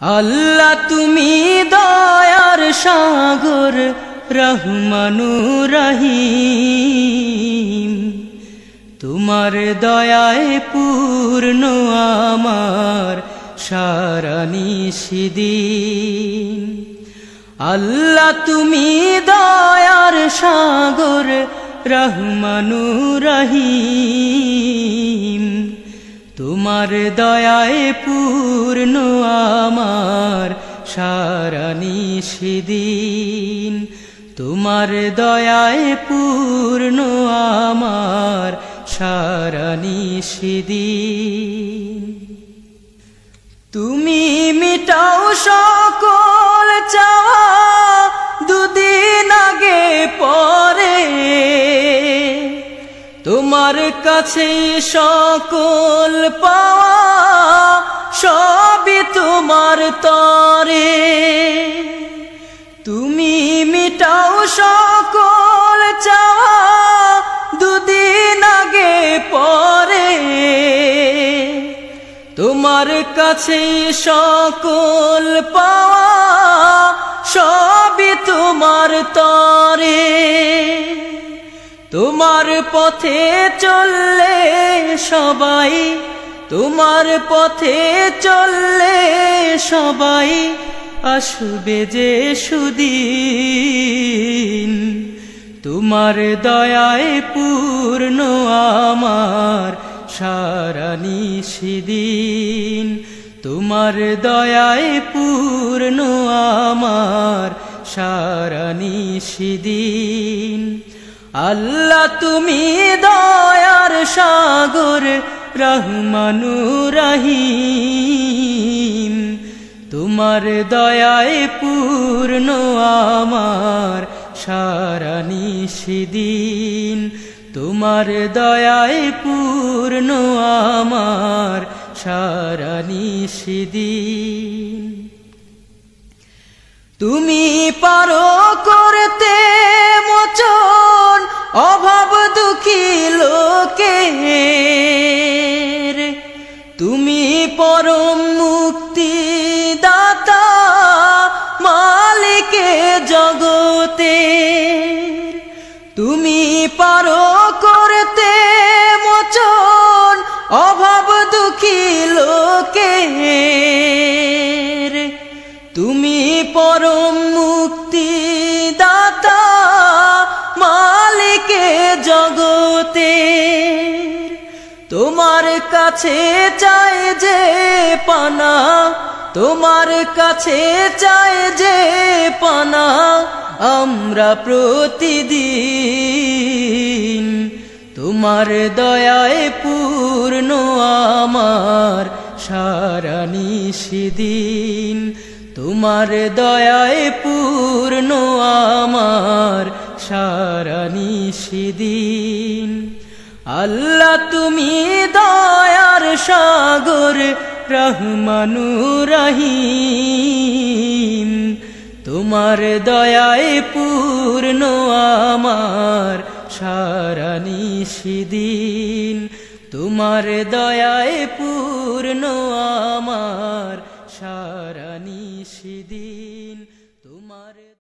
আল্লাহ তুমি দয়ার সাগর রহমানুর রহিম, তোমার দয়ায় পূর্ণ আমার সারা নিশিদিন। আল্লাহ তুমি দয়ার সাগর রহমানুর রহিম, তোমার দয়ায় পূর্ণ আমার সারা নিশিদিন। তোমার দয়ায় পূর্ণ আমার সারা নিশিদিন। তুমি মিটাও সকল চাওয়া দুদিন আগে পরে, তোমার কাছে সকল পাওয়া সবই তোমার তরে। তুমি মিটাও সকল চাওয়া দুদিন আগে পরে, তোমার কাছে সকল পাওয়া সবই তোমার তরে। তোমার পথে চললে সবাই, তোমার পথে চললে সবাই আসবে যে সুদিন। তোমার দয়ায় পূর্ণ আমার সারা নিশিদিন। তোমার দয়ায় পূর্ণ আমার সারা নিশিদিন। আল্লাহ তুমি দয়ার সাগর রহমানুর রহিম, তোমার দয়ায় পূর্ণ আমার সারা নিশিদিন। তোমার দয়ায় পূর্ণ আমার সারা নিশিদিন। তুমি পারো করতে মোচন অভাব দুঃখী লোকের, তুমি পরম মুক্তি দাতা মালিকে জগতের। তুমি পারো করতে মোচন অভাব দুঃখী লোকের, তুমি পরম মুক্তি দাতা মালিকে জগতের। তোমার কাছে চাই যে পানা, তোমার কাছে চাই যে পানা আমরা প্রতিদিন। তোমার দয়ায় পূর্ণ আমার সারা নিশিদিন। তোমার দয়ায় পূর্ণ আমার সারা নিশিদিন। আল্লাহ তুমি দয়ার সাগর রহমানুর রহিম, তোমার দয়ায় পূর্ণ আমার সারা নিশিদিন। তোমার দয়ায় পূর্ণ আমার সারা নিশিদিন।